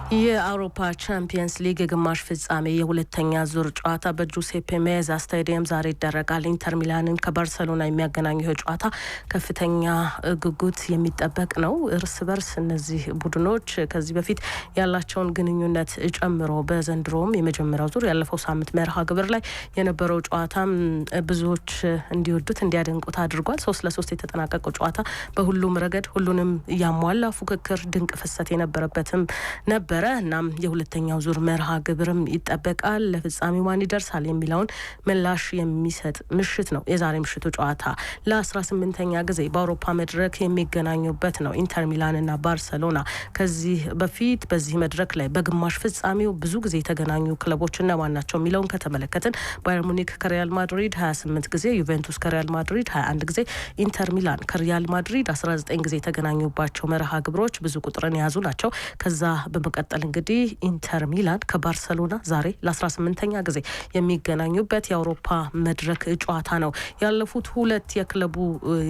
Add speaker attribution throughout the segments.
Speaker 1: የአውሮፓ ቻምፒየንስ ሊግ የግማሽ ፍጻሜ የሁለተኛ ዙር ጨዋታ በጁሴፔ ሜአዛ ስታዲየም ዛሬ ይደረጋል። ኢንተር ሚላንን ከባርሴሎና የሚያገናኘው ጨዋታ ከፍተኛ ጉጉት የሚጠበቅ ነው። እርስ በርስ እነዚህ ቡድኖች ከዚህ በፊት ያላቸውን ግንኙነት ጨምሮ በዘንድሮም የመጀመሪያው ዙር ያለፈው ሳምንት መርሃ ግብር ላይ የነበረው ጨዋታም ብዙዎች እንዲወዱት እንዲያደንቁት አድርጓል። 3-3 የተጠናቀቀው ጨዋታ በሁሉም ረገድ ሁሉንም ያሟላ ፉክክር፣ ድንቅ ፍሰት የነበረበትም ነበር። እናም የሁለተኛው ዙር መርሃ ግብርም ይጠበቃል። ለፍጻሜው ማን ይደርሳል የሚለውን ምላሽ የሚሰጥ ምሽት ነው የዛሬ ምሽቱ ጨዋታ። ለ18ኛ ጊዜ በአውሮፓ መድረክ የሚገናኙበት ነው ኢንተር ሚላንና ባርሴሎና። ከዚህ በፊት በዚህ መድረክ ላይ በግማሽ ፍጻሜው ብዙ ጊዜ የተገናኙ ክለቦች እነማን ናቸው የሚለውን ከተመለከትን ባየር ሙኒክ ከሪያል ማድሪድ 28 ጊዜ፣ ዩቬንቱስ ከሪያል ማድሪድ 21 ጊዜ፣ ኢንተር ሚላን ከሪያል ማድሪድ 19 ጊዜ የተገናኙባቸው መርሃ ግብሮች ብዙ ቁጥርን የያዙ ናቸው። ከዛ በመቀጠል እንግዲህ ኢንተር ሚላን ከባርሴሎና ዛሬ ለ18ኛ ጊዜ የሚገናኙበት የአውሮፓ መድረክ ጨዋታ ነው። ያለፉት ሁለት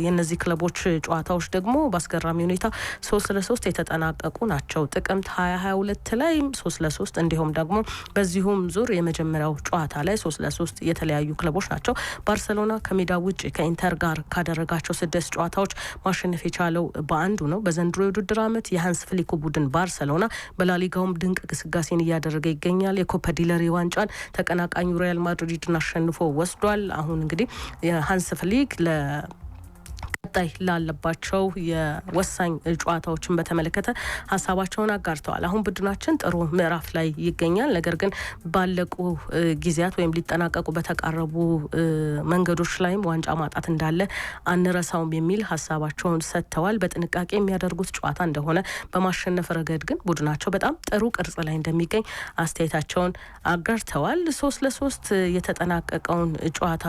Speaker 1: የነዚህ ክለቦች ጨዋታዎች ደግሞ በአስገራሚ ሁኔታ 3-3 የተጠናቀቁ ናቸው። ጥቅምት 2022 ላይ 3-3 እንዲሁም ደግሞ በዚሁም ዙር የመጀመሪያው ጨዋታ ላይ 3-3 የተለያዩ ክለቦች ናቸው። ባርሴሎና ከሜዳ ውጭ ከኢንተር ጋር ካደረጋቸው 6 ጨዋታዎች ማሸነፍ የቻለው በአንዱ ነው። በዘንድሮ የውድድር ዓመት የሃንስ ፍሊኩ ቡድን ባርሴሎና በላሊጋውም ድንቅ ግስጋሴን እያደረገ ይገኛል። የኮፓ ዲለሪ ዋንጫን ተቀናቃኙ ሪያል ማድሪድን አሸንፎ ወስዷል። አሁን እንግዲህ የሃንስ ፍሊክ ቀጣይ ላለባቸው የወሳኝ ጨዋታዎችን በተመለከተ ሀሳባቸውን አጋርተዋል። አሁን ቡድናችን ጥሩ ምዕራፍ ላይ ይገኛል፣ ነገር ግን ባለቁ ጊዜያት ወይም ሊጠናቀቁ በተቃረቡ መንገዶች ላይም ዋንጫ ማጣት እንዳለ አንረሳውም የሚል ሀሳባቸውን ሰጥተዋል። በጥንቃቄ የሚያደርጉት ጨዋታ እንደሆነ፣ በማሸነፍ ረገድ ግን ቡድናቸው በጣም ጥሩ ቅርጽ ላይ እንደሚገኝ አስተያየታቸውን አጋርተዋል። 3-3 የተጠናቀቀውን ጨዋታ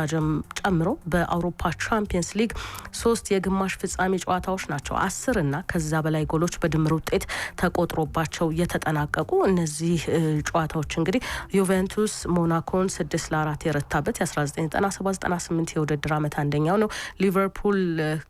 Speaker 1: ጨምሮ በአውሮፓ ቻምፒየንስ ሊግ 3 የግማሽ ፍጻሜ ጨዋታዎች ናቸው 10 እና ከዛ በላይ ጎሎች በድምር ውጤት ተቆጥሮባቸው የተጠናቀቁ። እነዚህ ጨዋታዎች እንግዲህ ዩቬንቱስ ሞናኮን 6-4 የረታበት የ1997-98 የውድድር ዓመት አንደኛው ነው። ሊቨርፑል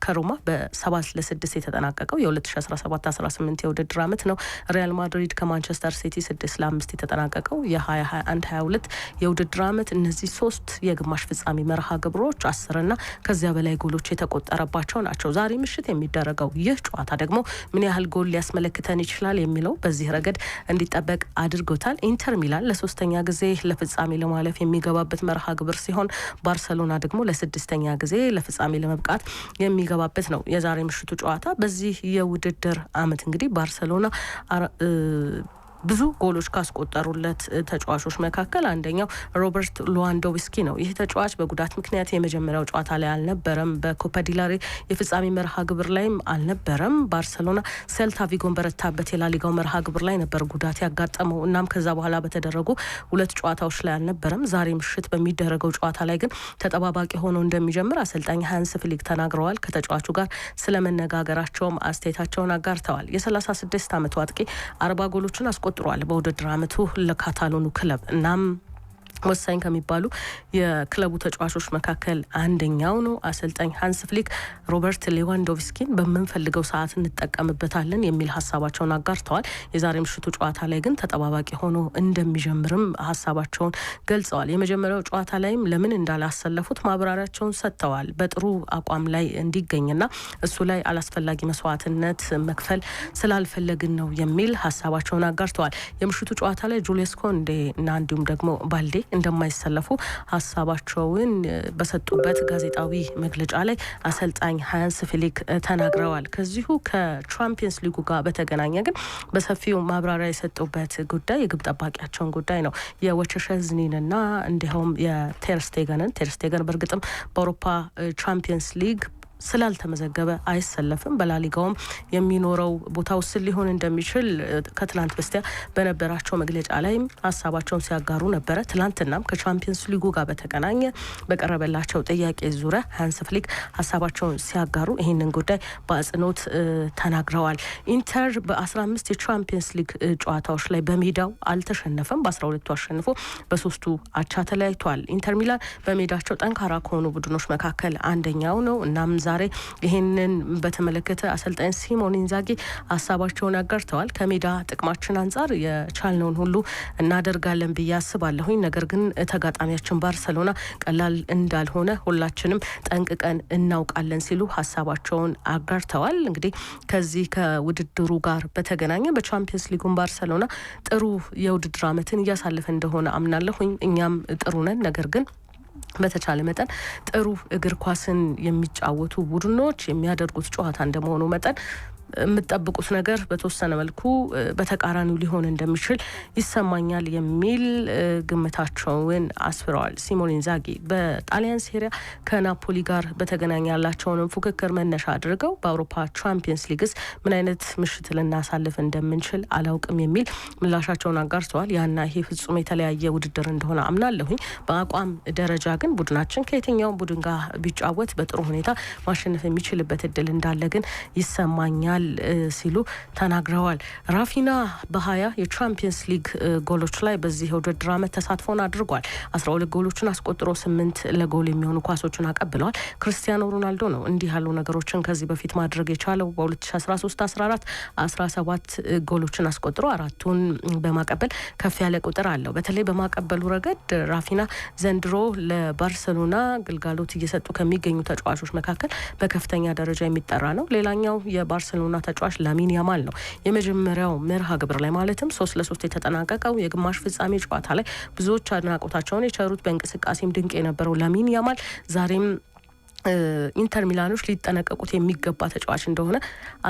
Speaker 1: ከሮማ በ7-6 የተጠናቀቀው የ2017-18 የውድድር ዓመት ነው። ሪያል ማድሪድ ከማንቸስተር ሲቲ 6-5 የተጠናቀቀው የ2021-22 የውድድር ዓመት። እነዚህ 3 የግማሽ ፍጻሜ መርሃ ግብሮች 10 እና ከዚያ በላይ ጎሎች የተቆጠረባቸው ናቸው። ዛሬ ምሽት የሚደረገው ይህ ጨዋታ ደግሞ ምን ያህል ጎል ሊያስመለክተን ይችላል የሚለው በዚህ ረገድ እንዲጠበቅ አድርጎታል። ኢንተር ሚላን ለ3ኛ ጊዜ ለፍጻሜ ለማለፍ የሚገባበት መርሃ ግብር ሲሆን ባርሴሎና ደግሞ ለ6ኛ ጊዜ ለፍጻሜ ለመብቃት የሚገባበት ነው የዛሬ ምሽቱ ጨዋታ። በዚህ የውድድር ዓመት እንግዲህ ባርሴሎና ብዙ ጎሎች ካስቆጠሩለት ተጫዋቾች መካከል አንደኛው ሮበርት ሌዋንዶውስኪ ነው። ይህ ተጫዋች በጉዳት ምክንያት የመጀመሪያው ጨዋታ ላይ አልነበረም። በኮፓ ዲላሪ የፍጻሜ መርሃ ግብር ላይም አልነበረም። ባርሴሎና ሴልታ ቪጎን በረታበት የላሊጋው መርሃ ግብር ላይ ነበር ጉዳት ያጋጠመው። እናም ከዛ በኋላ በተደረጉ 2 ጨዋታዎች ላይ አልነበረም። ዛሬ ምሽት በሚደረገው ጨዋታ ላይ ግን ተጠባባቂ ሆኖ እንደሚጀምር አሰልጣኝ ሃንስ ፍሊክ ተናግረዋል። ከተጫዋቹ ጋር ስለመነጋገራቸውም አስተያየታቸውን አጋርተዋል። የ36 ዓመቱ አጥቂ 40 ጎሎችን አስቆጥሯል በውድድር ዓመቱ ለካታሎኑ ክለብ። እናም ወሳኝ ከሚባሉ የክለቡ ተጫዋቾች መካከል አንደኛው ነው። አሰልጣኝ ሃንስ ፍሊክ ሮበርት ሌዋንዶውስኪን በምንፈልገው ሰዓት እንጠቀምበታለን የሚል ሀሳባቸውን አጋርተዋል። የዛሬ ምሽቱ ጨዋታ ላይ ግን ተጠባባቂ ሆኖ እንደሚጀምርም ሀሳባቸውን ገልጸዋል። የመጀመሪያው ጨዋታ ላይም ለምን እንዳላሰለፉት ማብራሪያቸውን ሰጥተዋል። በጥሩ አቋም ላይ እንዲገኝና እሱ ላይ አላስፈላጊ መስዋዕትነት መክፈል ስላልፈለግን ነው የሚል ሀሳባቸውን አጋርተዋል። የምሽቱ ጨዋታ ላይ ጁልስ ኮንዴ እና እንዲሁም ደግሞ ባልዴ እንደማይሰለፉ ሀሳባቸውን በሰጡበት ጋዜጣዊ መግለጫ ላይ አሰልጣኝ ሃንስ ፍሊክ ተናግረዋል። ከዚሁ ከቻምፒየንስ ሊጉ ጋር በተገናኘ ግን በሰፊው ማብራሪያ የሰጡበት ጉዳይ የግብ ጠባቂያቸውን ጉዳይ ነው። የወቸሸዝኒንና እንዲሁም ቴርስቴገን በእርግጥም በአውሮፓ ቻምፒየንስ ሊግ ስላልተመዘገበ አይሰለፍም። በላሊጋውም የሚኖረው ቦታ ውስን ሊሆን እንደሚችል ከትላንት በስቲያ በነበራቸው መግለጫ ላይ ሀሳባቸውን ሲያጋሩ ነበረ። ትላንትናም ከቻምፒየንስ ሊጉ ጋር በተገናኘ በቀረበላቸው ጥያቄ ዙሪያ ሃንስ ፍሊክ ሀሳባቸውን ሲያጋሩ ይህንን ጉዳይ በአጽንኦት ተናግረዋል። ኢንተር በ15 የቻምፒየንስ ሊግ ጨዋታዎች ላይ በሜዳው አልተሸነፈም። በ12ቱ አሸንፎ በ3ቱ አቻ ተለያይቷል። ኢንተር ሚላን በሜዳቸው ጠንካራ ከሆኑ ቡድኖች መካከል አንደኛው ነው። እናም ዛሬ ይሄንን በተመለከተ አሰልጣኝ ሲሞኔ ኢንዛጊ ሀሳባቸውን አጋርተዋል። ከሜዳ ጥቅማችን አንፃር የቻልነውን ሁሉ እናደርጋለን ብዬ አስባለሁኝ። ነገር ግን ተጋጣሚያችን ባርሰሎና ቀላል እንዳልሆነ ሁላችንም ጠንቅቀን እናውቃለን ሲሉ ሀሳባቸውን አጋርተዋል። እንግዲህ ከዚህ ከውድድሩ ጋር በተገናኘ በቻምፒየንስ ሊጉን ባርሰሎና ጥሩ የውድድር ዓመትን እያሳለፈ እንደሆነ አምናለሁኝ። እኛም ጥሩ ነን። ነገር ግን በተቻለ መጠን ጥሩ እግር ኳስን የሚጫወቱ ቡድኖች የሚያደርጉት ጨዋታ እንደመሆኑ መጠን የምትጠብቁት ነገር በተወሰነ መልኩ በተቃራኒው ሊሆን እንደሚችል ይሰማኛል የሚል ግምታቸውን አስፍረዋል። ሲሞኔ ኢንዛጊ በጣሊያን ሴሪያ ከናፖሊ ጋር በተገናኘ ያላቸውን ፉክክር መነሻ አድርገው በአውሮፓ ቻምፒየንስ ሊግስ ምን አይነት ምሽት ልናሳልፍ እንደምንችል አላውቅም የሚል ምላሻቸውን አጋርተዋል። ያና ይሄ ፍጹም የተለያየ ውድድር እንደሆነ አምናለሁኝ። በአቋም ደረጃ ግን ቡድናችን ከየትኛውም ቡድን ጋር ቢጫወት በጥሩ ሁኔታ ማሸነፍ የሚችልበት እድል እንዳለ ግን ይሰማኛል ሲሉ ተናግረዋል። ራፊና በ20 የቻምፒየንስ ሊግ ጎሎች ላይ በዚህ የውድድር ዓመት ተሳትፎን አድርጓል። 12 ጎሎችን አስቆጥሮ 8 ለጎል የሚሆኑ ኳሶችን አቀብለዋል። ክርስቲያኖ ሮናልዶ ነው እንዲህ ያሉ ነገሮችን ከዚህ በፊት ማድረግ የቻለው። በ2013-14 17 ጎሎችን አስቆጥሮ 4ቱን በማቀበል ከፍ ያለ ቁጥር አለው። በተለይ በማቀበሉ ረገድ ራፊና ዘንድሮ ለባርሰሎና ግልጋሎት እየሰጡ ከሚገኙ ተጫዋቾች መካከል በከፍተኛ ደረጃ የሚጠራ ነው። ሌላኛው የባርሰሎና ተጫዋች ላሚን ያማል ነው። የመጀመሪያው መርሃ ግብር ላይ ማለትም 3-3 የተጠናቀቀው የግማሽ ፍጻሜ ጨዋታ ላይ ብዙዎች አድናቆታቸውን የቸሩት በእንቅስቃሴም ድንቅ የነበረው ላሚን ያማል ዛሬም ኢንተር ሚላኖች ሊጠነቀቁት የሚገባ ተጫዋች እንደሆነ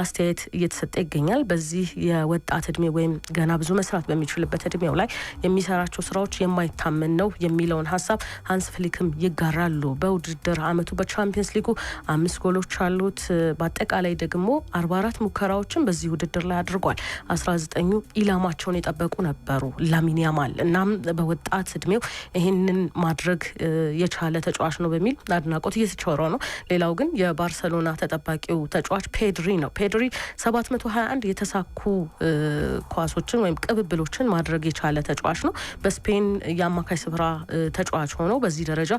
Speaker 1: አስተያየት እየተሰጠ ይገኛል። በዚህ የወጣት እድሜ ወይም ገና ብዙ መስራት በሚችልበት እድሜው ላይ የሚሰራቸው ስራዎች የማይታመን ነው የሚለውን ሀሳብ ሃንስ ፍሊክም ይጋራሉ። በውድድር አመቱ በቻምፒየንስ ሊጉ 5 ጎሎች አሉት። በአጠቃላይ ደግሞ 44 ሙከራዎችን በዚህ ውድድር ላይ አድርጓል። 19ኙ ኢላማቸውን የጠበቁ ነበሩ ላሚን ያማል። እናም በወጣት እድሜው ይህንን ማድረግ የቻለ ተጫዋች ነው በሚል አድናቆት እየተቸረ ነው። ሌላው ግን የባርሰሎና ተጠባቂው ተጫዋች ፔድሪ ነው። ፔድሪ 721 የተሳኩ ኳሶችን ወይም ቅብብሎችን ማድረግ የቻለ ተጫዋች ነው። በስፔን የአማካይ ስፍራ ተጫዋች ሆኖ በዚህ ደረጃ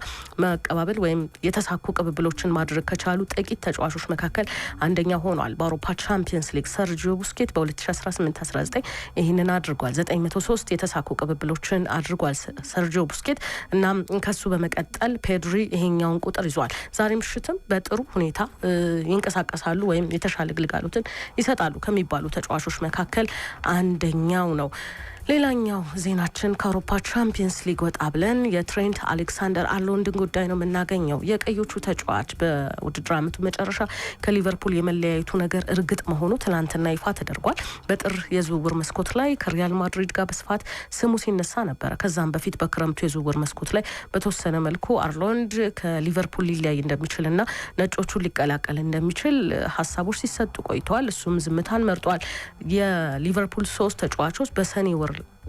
Speaker 1: መቀባበል ወይም የተሳኩ ቅብብሎችን ማድረግ ከቻሉ ጥቂት ተጫዋቾች መካከል አንደኛ ሆኗል። በአውሮፓ ቻምፒየንስ ሊግ ሰርጂዮ ቡስኬት በ2018-19 ይህንን አድርጓል። 903 የተሳኩ ቅብብሎችን አድርጓል ሰርጂዮ ቡስኬት። እናም ከሱ በመቀጠል ፔድሪ ይሄኛውን ቁጥር ይዟል። ዛሬ ምሽትም በጥሩ ሁኔታ ይንቀሳቀሳሉ ወይም የተሻለ ግልጋሎትን ይሰጣሉ ከሚባሉ ተጫዋቾች መካከል አንደኛው ነው። ሌላኛው ዜናችን ከአውሮፓ ቻምፒየንስ ሊግ ወጣ ብለን የትሬንት አሌክሳንደር አርኖልድን ጉዳይ ነው የምናገኘው። የቀዮቹ ተጫዋች በውድድር ዓመቱ መጨረሻ ከሊቨርፑል የመለያየቱ ነገር እርግጥ መሆኑ ትናንትና ይፋ ተደርጓል። በጥር የዝውውር መስኮት ላይ ከሪያል ማድሪድ ጋር በስፋት ስሙ ሲነሳ ነበረ። ከዛም በፊት በክረምቱ የዝውውር መስኮት ላይ በተወሰነ መልኩ አርኖልድ ከሊቨርፑል ሊለያይ እንደሚችልና ነጮቹን ሊቀላቀል እንደሚችል ሀሳቦች ሲሰጡ ቆይተዋል። እሱም ዝምታን መርጧል። የሊቨርፑል 3 ተጫዋቾች በሰኔ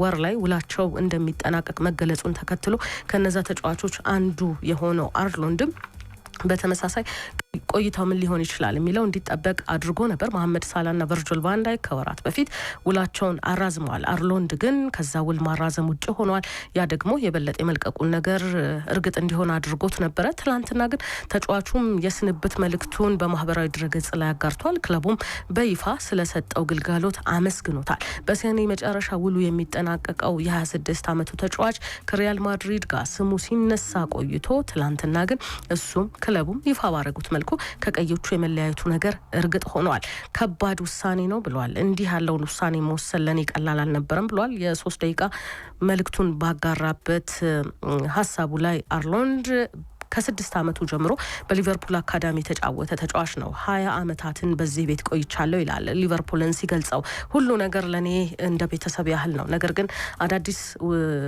Speaker 1: ወር ላይ ውላቸው እንደሚጠናቀቅ መገለጹን ተከትሎ ከነዛ ተጫዋቾች አንዱ የሆነው አርኖልድም በተመሳሳይ ቆይታው ምን ሊሆን ይችላል የሚለው እንዲጠበቅ አድርጎ ነበር። መሐመድ ሳላና ቨርጂል ቫን ዳይክ ከወራት በፊት ውላቸውን አራዝመዋል። አርኖልድ ግን ከዛ ውል ማራዘም ውጭ ሆኗል። ያ ደግሞ የበለጠ የመልቀቁን ነገር እርግጥ እንዲሆን አድርጎት ነበረ። ትላንትና ግን ተጫዋቹም የስንብት መልእክቱን በማህበራዊ ድረገጽ ላይ አጋርቷል። ክለቡም በይፋ ስለሰጠው ግልጋሎት አመስግኖታል። በሰኔ መጨረሻ ውሉ የሚጠናቀቀው የ26 ዓመቱ ተጫዋች ከሪያል ማድሪድ ጋር ስሙ ሲነሳ ቆይቶ ትላንትና ግን እሱም ክለቡም ይፋ ባረጉት መልኩ ከቀዮቹ የመለያየቱ ነገር እርግጥ ሆኗል። ከባድ ውሳኔ ነው ብሏል። እንዲህ ያለውን ውሳኔ መወሰን ለኔ ቀላል አልነበረም ብሏል። የ3 ደቂቃ መልእክቱን ባጋራበት ሀሳቡ ላይ አርኖልድ ከ6 ዓመቱ ጀምሮ በሊቨርፑል አካዳሚ የተጫወተ ተጫዋች ነው። 20 ዓመታትን በዚህ ቤት ቆይቻለሁ ይላል። ሊቨርፑልን ሲገልጸው ሁሉ ነገር ለኔ እንደ ቤተሰብ ያህል ነው። ነገር ግን አዳዲስ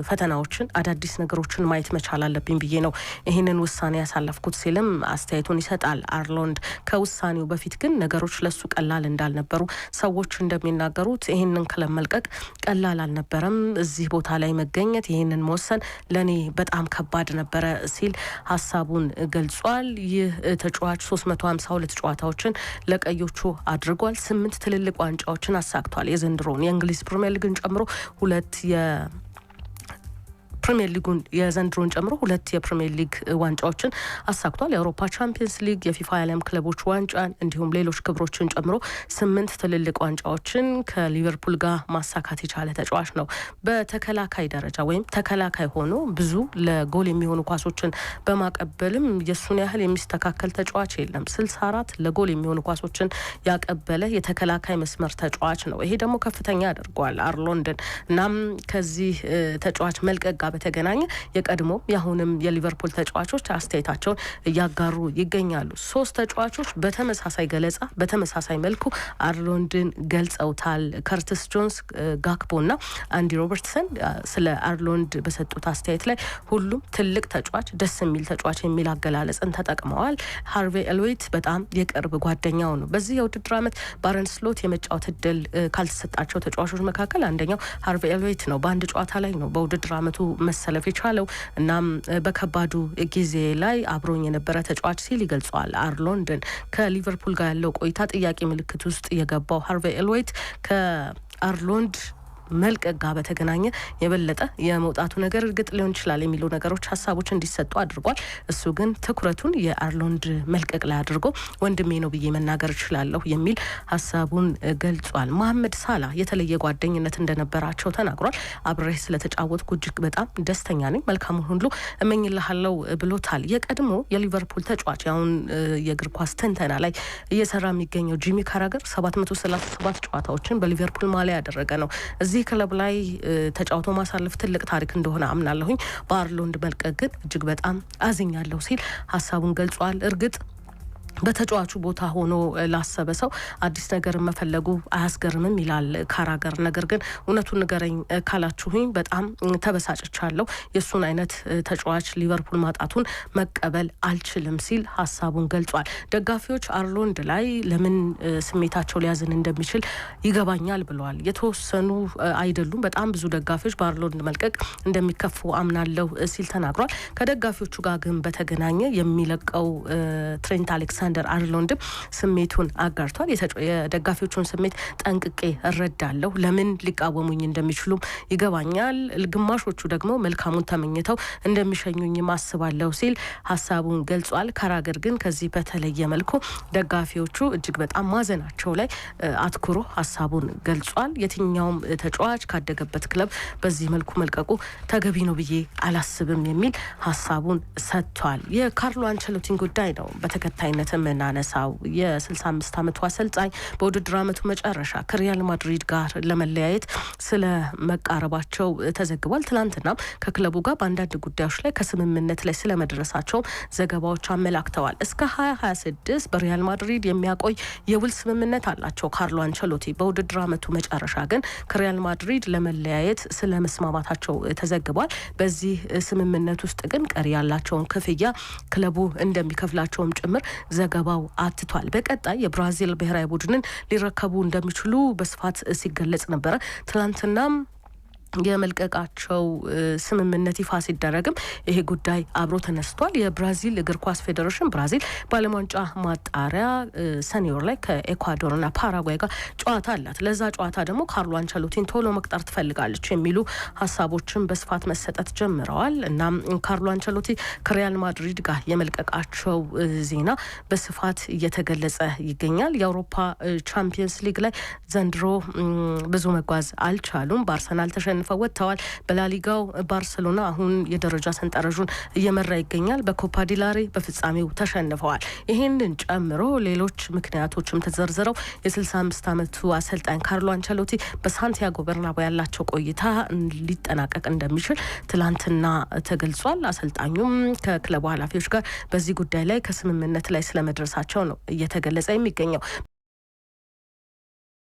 Speaker 1: ፈተናዎችን፣ አዳዲስ ነገሮችን ማየት መቻል አለብኝ ብዬ ነው ይህንን ውሳኔ ያሳለፍኩት ሲልም አስተያየቱን ይሰጣል። አርኖልድ ከውሳኔው በፊት ግን ነገሮች ለሱ ቀላል እንዳልነበሩ ሰዎች እንደሚናገሩት ይህንን ክለብ መልቀቅ ቀላል አልነበረም። እዚህ ቦታ ላይ መገኘት፣ ይህንን መወሰን ለኔ በጣም ከባድ ነበረ ሲል ሀሳቡን ገልጿል። ይህ ተጫዋች 352 ጨዋታዎችን ለቀዮቹ አድርጓል። 8 ትልልቅ ዋንጫዎችን አሳክቷል። የዘንድሮውን የእንግሊዝ ፕሪሚየር ሊግን ጨምሮ 2 ፕሪሚየር ሊጉን የዘንድሮን ጨምሮ 2 የፕሪሚየር ሊግ ዋንጫዎችን አሳክቷል። የአውሮፓ ቻምፒየንስ ሊግ፣ የፊፋ የዓለም ክለቦች ዋንጫን እንዲሁም ሌሎች ክብሮችን ጨምሮ 8 ትልልቅ ዋንጫዎችን ከሊቨርፑል ጋር ማሳካት የቻለ ተጫዋች ነው። በተከላካይ ደረጃ ወይም ተከላካይ ሆኖ ብዙ ለጎል የሚሆኑ ኳሶችን በማቀበልም የሱን ያህል የሚስተካከል ተጫዋች የለም። 64 ለጎል የሚሆኑ ኳሶችን ያቀበለ የተከላካይ መስመር ተጫዋች ነው። ይሄ ደግሞ ከፍተኛ ያደርገዋል አርሎንድን። እናም ከዚህ ተጫዋች መልቀቅ ጋር በተገናኘ የቀድሞ ያሁንም የሊቨርፑል ተጫዋቾች አስተያየታቸውን እያጋሩ ይገኛሉ። 3 ተጫዋቾች በተመሳሳይ ገለጻ በተመሳሳይ መልኩ አርሎንድን ገልጸውታል። ከርቲስ ጆንስ፣ ጋክፖና አንዲ ሮበርትሰን ስለ አርሎንድ በሰጡት አስተያየት ላይ ሁሉም ትልቅ ተጫዋች፣ ደስ የሚል ተጫዋች የሚል አገላለጽን ተጠቅመዋል። ሃርቬ ኤልዌይት በጣም የቅርብ ጓደኛው ነው። በዚህ የውድድር ዓመት በአርነ ስሎት የመጫወት እድል ካልተሰጣቸው ተጫዋቾች መካከል አንደኛው ሃርቬ ኤልዌይት ነው። በአንድ ጨዋታ ላይ ነው በውድድር ዓመቱ መሰለፍ የቻለው። እናም በከባዱ ጊዜ ላይ አብሮኝ የነበረ ተጫዋች ሲል ይገልጸዋል አርሎንድን። ከሊቨርፑል ጋር ያለው ቆይታ ጥያቄ ምልክት ውስጥ የገባው ሃርቬ ኤልዌይት ከአርሎንድ መልቀቅ ጋር በተገናኘ የበለጠ የመውጣቱ ነገር እርግጥ ሊሆን ይችላል የሚሉ ነገሮች ሀሳቦች እንዲሰጡ አድርጓል። እሱ ግን ትኩረቱን የአርሎንድ መልቀቅ ላይ አድርጎ ወንድሜ ነው ብዬ መናገር እችላለሁ የሚል ሀሳቡን ገልጿል። መሐመድ ሳላህ የተለየ ጓደኝነት እንደነበራቸው ተናግሯል። አብሬህ ስለተጫወትኩ እጅግ በጣም ደስተኛ ነኝ፣ መልካሙን ሁሉ እመኝልሃለሁ ብሎታል። የቀድሞ የሊቨርፑል ተጫዋች አሁን የእግር ኳስ ትንተና ላይ እየሰራ የሚገኘው ጂሚ ካራገር 737 ጨዋታዎችን በሊቨርፑል ማሊያ ያደረገ ነው። እዚህ ክለብ ላይ ተጫውቶ ማሳለፍ ትልቅ ታሪክ እንደሆነ አምናለሁኝ። በአርሎንድ መልቀቅ ግን እጅግ በጣም አዝኛለሁ ሲል ሀሳቡን ገልጿል። እርግጥ በተጫዋቹ ቦታ ሆኖ ላሰበ ሰው አዲስ ነገር መፈለጉ አያስገርምም ይላል ካራገር። ነገር ግን እውነቱን ንገረኝ ካላችሁኝ በጣም ተበሳጭቻለሁ። የሱን አይነት ተጫዋች ሊቨርፑል ማጣቱን መቀበል አልችልም ሲል ሀሳቡን ገልጿል። ደጋፊዎች አርሎንድ ላይ ለምን ስሜታቸው ሊያዝን እንደሚችል ይገባኛል ብለዋል። የተወሰኑ አይደሉም፣ በጣም ብዙ ደጋፊዎች በአርሎንድ መልቀቅ እንደሚከፉ አምናለሁ ሲል ተናግሯል። ከደጋፊዎቹ ጋር ግን በተገናኘ የሚለቀው ትሬንት አሌክሳንደር አርሎንድ ስሜቱን አጋርቷል። የደጋፊዎቹን ስሜት ጠንቅቄ እረዳለሁ፣ ለምን ሊቃወሙኝ እንደሚችሉም ይገባኛል፣ ግማሾቹ ደግሞ መልካሙን ተመኝተው እንደሚሸኙኝ ማስባለሁ ሲል ሀሳቡን ገልጿል። ካራገር ግን ከዚህ በተለየ መልኩ ደጋፊዎቹ እጅግ በጣም ማዘናቸው ላይ አትኩሮ ሀሳቡን ገልጿል። የትኛውም ተጫዋች ካደገበት ክለብ በዚህ መልኩ መልቀቁ ተገቢ ነው ብዬ አላስብም የሚል ሀሳቡን ሰጥቷል። የካርሎ አንቸሎቲን ጉዳይ ነው በተከታይነት የምናነሳው። የ65 ዓመቱ አሰልጣኝ በውድድር ዓመቱ መጨረሻ ከሪያል ማድሪድ ጋር ለመለያየት ስለ መቃረባቸው ተዘግቧል። ትናንትናም ከክለቡ ጋር በአንዳንድ ጉዳዮች ላይ ከስምምነት ላይ ስለመድረሳቸው ዘገባዎች አመላክተዋል። እስከ 2026 በሪያል ማድሪድ የሚያቆይ የውል ስምምነት አላቸው ካርሎ አንቸሎቲ። በውድድር ዓመቱ መጨረሻ ግን ከሪያል ማድሪድ ለመለያየት ስለመስማማታቸው ተዘግቧል። በዚህ ስምምነት ውስጥ ግን ቀሪ ያላቸውን ክፍያ ክለቡ እንደሚከፍላቸውም ጭምር ዘገባው አትቷል። በቀጣይ የብራዚል ብሔራዊ ቡድንን ሊረከቡ እንደሚችሉ በስፋት ሲገለጽ ነበረ። ትላንትናም የመልቀቃቸው ስምምነት ይፋ ሲደረግም ይሄ ጉዳይ አብሮ ተነስቷል። የብራዚል እግር ኳስ ፌዴሬሽን ብራዚል በዓለም ዋንጫ ማጣሪያ ሰኔ ወር ላይ ከኤኳዶርና ፓራጓይ ጋር ጨዋታ አላት። ለዛ ጨዋታ ደግሞ ካርሎ አንቸሎቲን ቶሎ መቅጠር ትፈልጋለች የሚሉ ሀሳቦችን በስፋት መሰጠት ጀምረዋል። እናም ካርሎ አንቸሎቲ ከሪያል ማድሪድ ጋር የመልቀቃቸው ዜና በስፋት እየተገለጸ ይገኛል። የአውሮፓ ቻምፒየንስ ሊግ ላይ ዘንድሮ ብዙ መጓዝ አልቻሉም። በአርሰናል ተሸንፈው ወጥተዋል። በላሊጋው ባርሴሎና አሁን የደረጃ ሰንጠረዡን እየመራ ይገኛል። በኮፓ ዲላሬ በፍጻሜው ተሸንፈዋል። ይህንን ጨምሮ ሌሎች ምክንያቶችም ተዘርዝረው የ65 ዓመቱ አሰልጣኝ ካርሎ አንቸሎቲ በሳንቲያጎ በርናባው ያላቸው ቆይታ ሊጠናቀቅ እንደሚችል ትላንትና ተገልጿል። አሰልጣኙም ከክለቡ ኃላፊዎች ጋር በዚህ ጉዳይ ላይ ከስምምነት ላይ ስለመድረሳቸው ነው እየተገለጸ የሚገኘው።